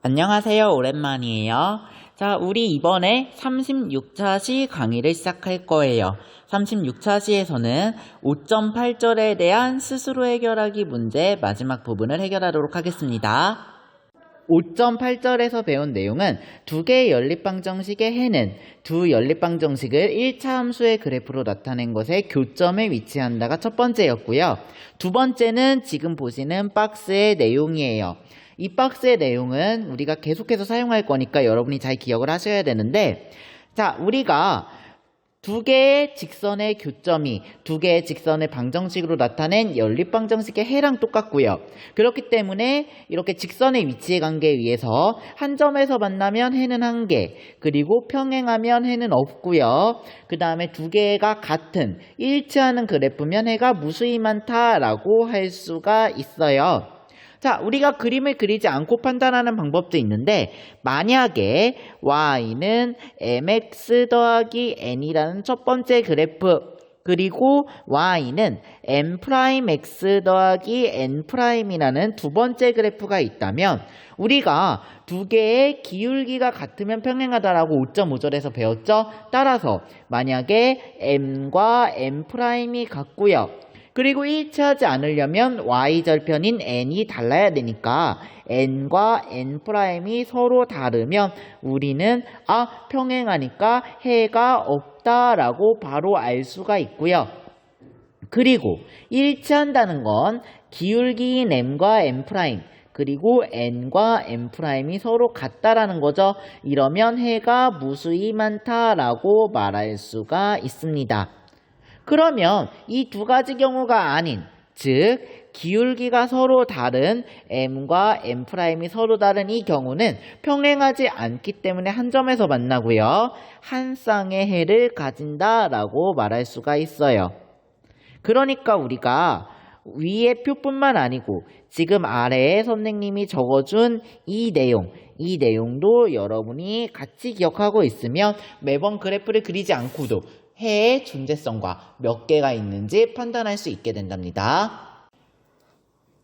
안녕하세요. 오랜만이에요. 자, 우리 이번에 36차 시 강의를 시작할 거예요. 36차 시에서는 5.8절에 대한 스스로 해결하기 문제 마지막 부분을 해결하도록 하겠습니다. 5.8절에서 배운 내용은 두 개의 연립방정식의 해는 두 연립방정식을 1차 함수의 그래프로 나타낸 것의 교점에 위치한다가 첫 번째였고요. 두 번째는 지금 보시는 박스의 내용이에요. 이 박스의 내용은 우리가 계속해서 사용할 거니까 여러분이 잘 기억을 하셔야 되는데, 자, 우리가 두 개의 직선의 교점이 두 개의 직선의 방정식으로 나타낸 연립방정식의 해랑 똑같고요. 그렇기 때문에 이렇게 직선의 위치의 관계에 의해서 한 점에서 만나면 해는 한 개, 그리고 평행하면 해는 없고요. 그 다음에 두 개가 같은 일치하는 그래프면 해가 무수히 많다라고 할 수가 있어요. 자, 우리가 그림을 그리지 않고 판단하는 방법도 있는데, 만약에 y는 mx 더하기 n이라는 첫 번째 그래프, 그리고 y는 m'x 더하기 n'이라는 두 번째 그래프가 있다면, 우리가 두 개의 기울기가 같으면 평행하다라고 5.5절에서 배웠죠? 따라서 만약에 m과 m'이 같고요. 그리고 일치하지 않으려면 y절편인 n이 달라야 되니까 n과 n'이 서로 다르면 우리는 평행하니까 해가 없다라고 바로 알 수가 있고요. 그리고 일치한다는 건 기울기인 m과 n' 그리고 n과 n'이 서로 같다라는 거죠. 이러면 해가 무수히 많다라고 말할 수가 있습니다. 그러면 이 두 가지 경우가 아닌, 즉 기울기가 서로 다른 m과 n'이 서로 다른 이 경우는 평행하지 않기 때문에 한 점에서 만나고요. 한 쌍의 해를 가진다라고 말할 수가 있어요. 그러니까 우리가 위의 표뿐만 아니고 지금 아래에 선생님이 적어준 이 내용도 여러분이 같이 기억하고 있으면 매번 그래프를 그리지 않고도 해의 존재성과 몇 개가 있는지 판단할 수 있게 된답니다.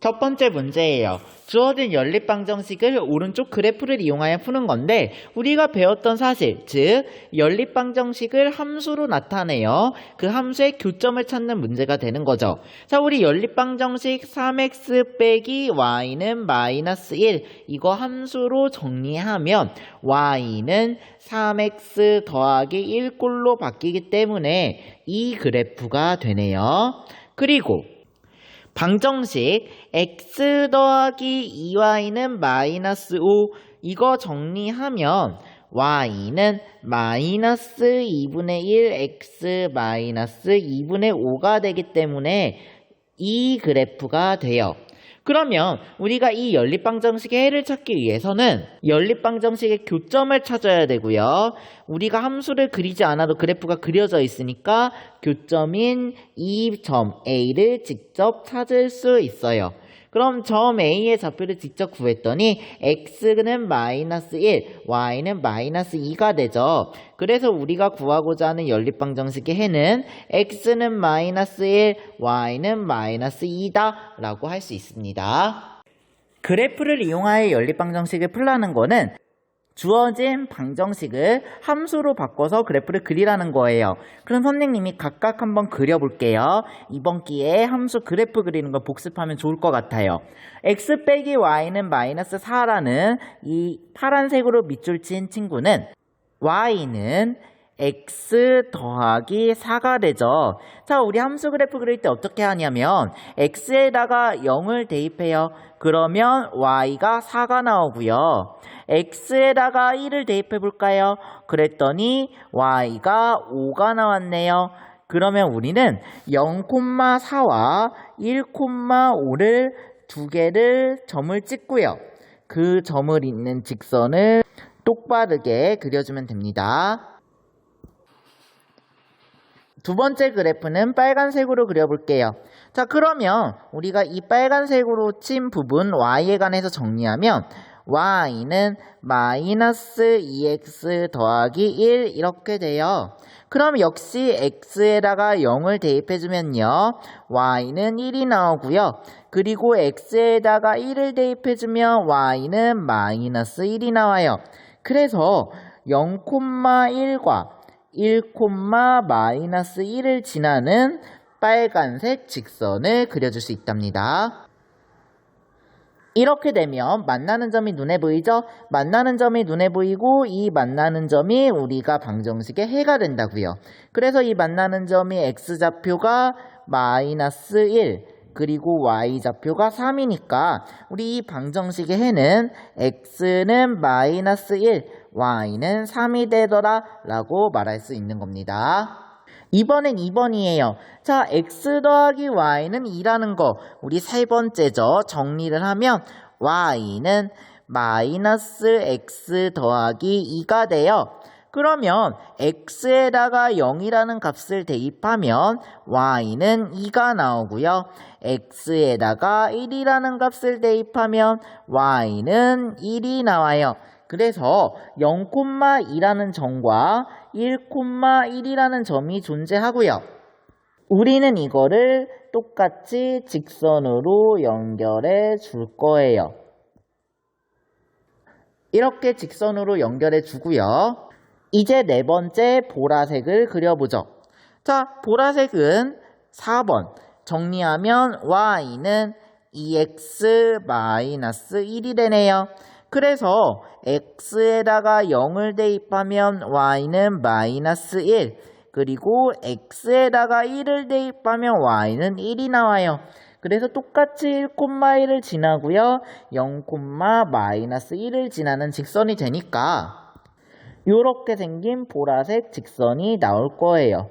첫 번째 문제예요. 주어진 연립방정식을 오른쪽 그래프를 이용하여 푸는 건데, 우리가 배웠던 사실, 즉 연립방정식을 함수로 나타내어 그 함수의 교점을 찾는 문제가 되는 거죠. 자, 우리 연립방정식 3x 빼기 y는 마이너스 1, 이거 함수로 정리하면 y는 3x 더하기 1꼴로 바뀌기 때문에 이 그래프가 되네요. 그리고 방정식 x 더하기 2y는 마이너스 5, 이거 정리하면 y는 마이너스 2분의 1 x 마이너스 2분의 5가 되기 때문에 이 그래프가 돼요. 그러면 우리가 이 연립방정식의 해를 찾기 위해서는 연립방정식의 교점을 찾아야 되고요. 우리가 함수를 그리지 않아도 그래프가 그려져 있으니까 교점인 이 점 A를 직접 찾을 수 있어요. 그럼 점 A의 좌표를 직접 구했더니 x는 마이너스 1, y는 마이너스 2가 되죠. 그래서 우리가 구하고자 하는 연립방정식의 해는 x는 마이너스 1, y는 마이너스 2다 라고 할 수 있습니다. 그래프를 이용하여 연립방정식을 풀라는 거는 주어진 방정식을 함수로 바꿔서 그래프를 그리라는 거예요. 그럼 선생님이 각각 한번 그려볼게요. 이번 기회에 함수 그래프 그리는 걸 복습하면 좋을 것 같아요. x 빼기 y는 마이너스 4라는 이 파란색으로 밑줄 친 친구는 y는 x 더하기 4가 되죠. 자, 우리 함수 그래프 그릴 때 어떻게 하냐면 x에다가 0을 대입해요. 그러면 y가 4가 나오고요. x에다가 1을 대입해 볼까요? 그랬더니 y가 5가 나왔네요. 그러면 우리는 0,4와 1,5를 두 개를 점을 찍고요. 그 점을 잇는 직선을 똑바르게 그려주면 됩니다. 두 번째 그래프는 빨간색으로 그려볼게요. 자, 그러면 우리가 이 빨간색으로 친 부분 y에 관해서 정리하면 y는 마이너스 2x 더하기 1 이렇게 돼요. 그럼 역시 x에다가 0을 대입해주면요. y는 1이 나오고요. 그리고 x에다가 1을 대입해주면 y는 마이너스 1이 나와요. 그래서 0,1과 1, 마이너스 1을 지나는 빨간색 직선을 그려줄 수 있답니다. 이렇게 되면 만나는 점이 눈에 보이죠? 만나는 점이 눈에 보이고 이 만나는 점이 우리가 방정식의 해가 된다고요. 그래서 이 만나는 점이 x좌표가 마이너스 1 그리고 y좌표가 3이니까 우리 이 방정식의 해는 x는 마이너스 1, y는 3이 되더라 라고 말할 수 있는 겁니다. 이번엔 2번이에요. 자, x 더하기 y는 2라는 거 우리 세 번째죠. 정리를 하면 y는 마이너스 x 더하기 2가 돼요. 그러면 x에다가 0이라는 값을 대입하면 y는 2가 나오고요. x에다가 1이라는 값을 대입하면 y는 1이 나와요. 그래서 0,2라는 점과 1,1이라는 점이 존재하고요. 우리는 이거를 똑같이 직선으로 연결해 줄 거예요. 이렇게 직선으로 연결해 주고요. 이제 네 번째 보라색을 그려보죠. 자, 보라색은 4번. 정리하면 y는 2x-1이 되네요. 그래서 x에다가 0을 대입하면 y는 마이너스 1 그리고 x에다가 1을 대입하면 y는 1이 나와요. 그래서 똑같이 1,1을 지나고요. 0, 마이너스 1을 지나는 직선이 되니까 이렇게 생긴 보라색 직선이 나올 거예요.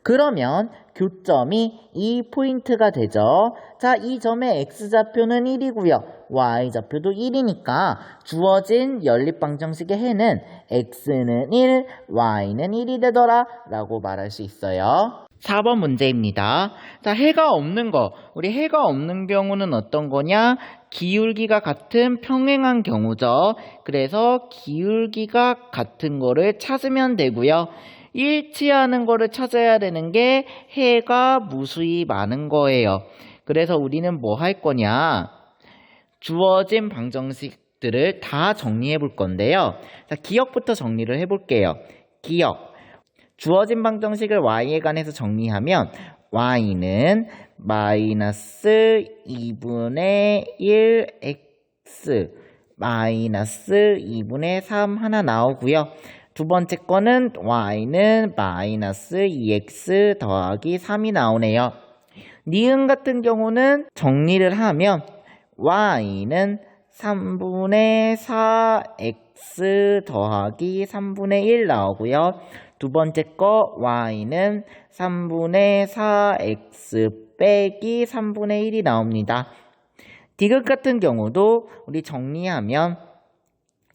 그러면 교점이 이 포인트가 되죠. 자, 이 점의 x좌표는 1이고요. y좌표도 1이니까 주어진 연립방정식의 해는 x는 1, y는 1이 되더라 라고 말할 수 있어요. 4번 문제입니다. 자, 해가 없는 거. 우리 해가 없는 경우는 어떤 거냐? 기울기가 같은 평행한 경우죠. 그래서 기울기가 같은 거를 찾으면 되고요. 일치하는 거를 찾아야 되는 게 해가 무수히 많은 거예요. 그래서 우리는 뭐 할 거냐? 주어진 방정식들을 다 정리해 볼 건데요. 자, 기억부터 정리를 해 볼게요. 기억. 주어진 방정식을 y에 관해서 정리하면 y는 마이너스 2분의 1x 마이너스 2분의 3 하나 나오고요. 두 번째 거는 y는 마이너스 2x 더하기 3이 나오네요. 니은 같은 경우는 정리를 하면 y는 3분의 4x 더하기 3분의 1 나오고요. 두 번째 거 y는 3분의 4x 빼기 3분의 1이 나옵니다. 디귿 같은 경우도 우리 정리하면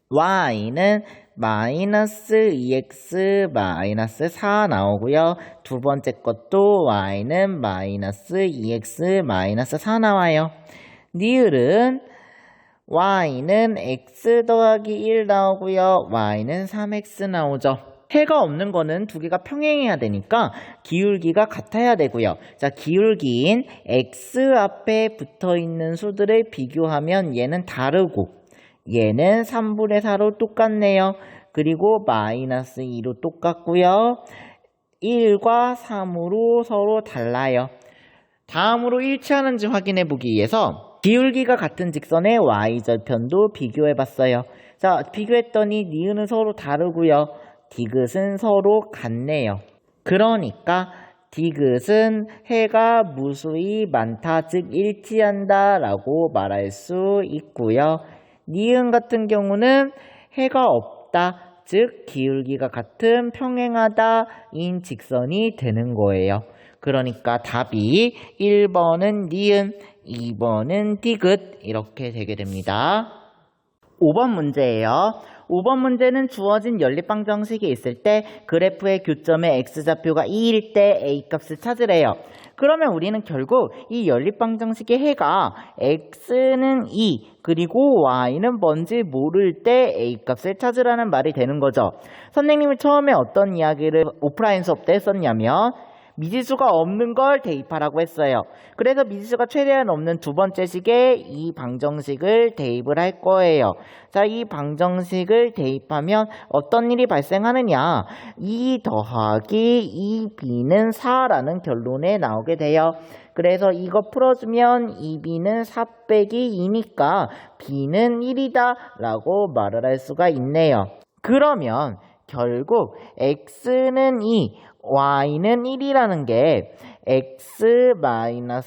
y는 마이너스 2x 마이너스 4 나오고요. 두 번째 것도 y는 마이너스 2x 마이너스 4 나와요. 니을은 y는 x 더하기 1 나오고요. y는 3x 나오죠. 해가 없는 거는 두 개가 평행해야 되니까 기울기가 같아야 되고요. 자, 기울기인 x 앞에 붙어있는 수들을 비교하면 얘는 다르고 얘는 3분의 4로 똑같네요. 그리고 마이너스 2로 똑같고요. 1과 3으로 서로 달라요. 다음으로 일치하는지 확인해 보기 위해서 기울기가 같은 직선의 y절편도 비교해 봤어요. 자, 비교했더니 니은은 서로 다르고요. 디귿은 서로 같네요. 그러니까 디귿은 해가 무수히 많다, 즉 일치한다 라고 말할 수 있고요. 니은 같은 경우는 해가 없다, 즉 기울기가 같은 평행하다 인 직선이 되는 거예요. 그러니까 답이 1번은 니은, 2번은 디귿 이렇게 되게 됩니다. 5번 문제예요. 5번 문제는 주어진 연립방정식이 있을 때 그래프의 교점의 x좌표가 2일 때 a값을 찾으래요. 그러면 우리는 결국 이 연립방정식의 해가 x는 2 그리고 y는 뭔지 모를 때 a값을 찾으라는 말이 되는 거죠. 선생님이 처음에 어떤 이야기를 오프라인 수업 때 했었냐면 미지수가 없는 걸 대입하라고 했어요. 그래서 미지수가 최대한 없는 두 번째 식에 이 방정식을 대입을 할 거예요. 자, 이 방정식을 대입하면 어떤 일이 발생하느냐? 2 더하기 2b는 4라는 결론에 나오게 돼요. 그래서 이거 풀어주면 2b는 4 빼기 2니까 b는 1이다 라고 말을 할 수가 있네요. 그러면 결국 x는 2, y는 1이라는 게 x-ay는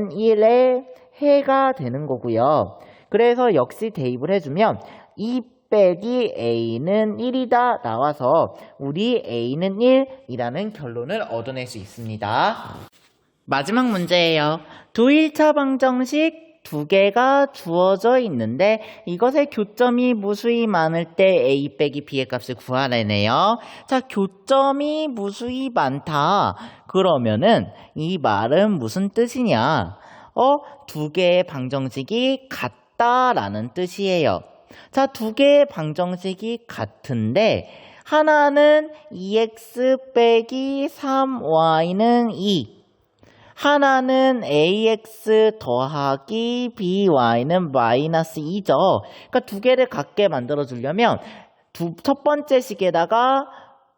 1의 해가 되는 거고요. 그래서 역시 대입을 해주면 2 빼기 a는 1이다 나와서 우리 a는 1이라는 결론을 얻어낼 수 있습니다. 마지막 문제예요. 두 1차 방정식 두 개가 주어져 있는데 이것의 교점이 무수히 많을 때 a 빼기 b의 값을 구하라네요. 자, 교점이 무수히 많다. 그러면은 이 말은 무슨 뜻이냐? 두 개의 방정식이 같다라는 뜻이에요. 자, 두 개의 방정식이 같은데 하나는 2x 빼기 3y는 2 하나는 ax 더하기 by는 마이너스 2죠. 그러니까 두 개를 같게 만들어 주려면 첫 번째 식에다가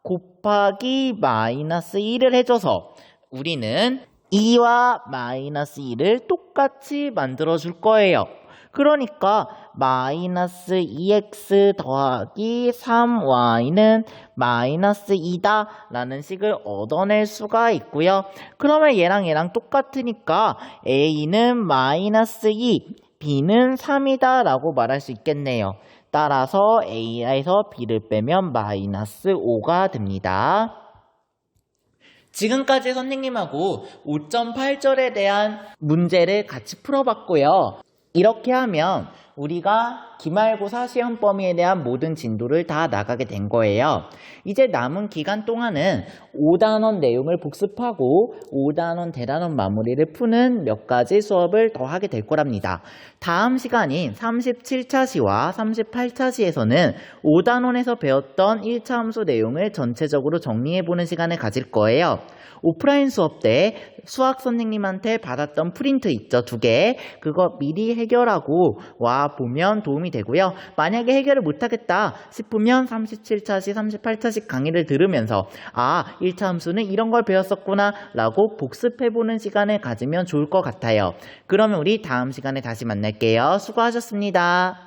곱하기 마이너스 1을 해줘서 우리는 2와 마이너스 2를 똑같이 만들어 줄 거예요. 그러니까 마이너스 2x 더하기 3y는 마이너스 2다 라는 식을 얻어낼 수가 있고요. 그러면 얘랑 똑같으니까 a는 마이너스 2, b는 3이다 라고 말할 수 있겠네요. 따라서 a에서 b를 빼면 마이너스 5가 됩니다. 지금까지 선생님하고 5.8절에 대한 문제를 같이 풀어봤고요. 이렇게 하면 우리가 기말고사 시험 범위에 대한 모든 진도를 다 나가게 된 거예요. 이제 남은 기간 동안은 5단원 내용을 복습하고 5단원 대단원 마무리를 푸는 몇 가지 수업을 더 하게 될 거랍니다. 다음 시간인 37차 시와 38차 시에서는 5단원에서 배웠던 1차 함수 내용을 전체적으로 정리해보는 시간을 가질 거예요. 오프라인 수업 때 수학 선생님한테 받았던 프린트 있죠, 2개. 그거 미리 해결하고 와 보면 도움이 되고요. 만약에 해결을 못하겠다 싶으면 37차시, 38차시 강의를 들으면서 1차 함수는 이런 걸 배웠었구나 라고 복습해보는 시간을 가지면 좋을 것 같아요. 그러면 우리 다음 시간에 다시 만날게요. 수고하셨습니다.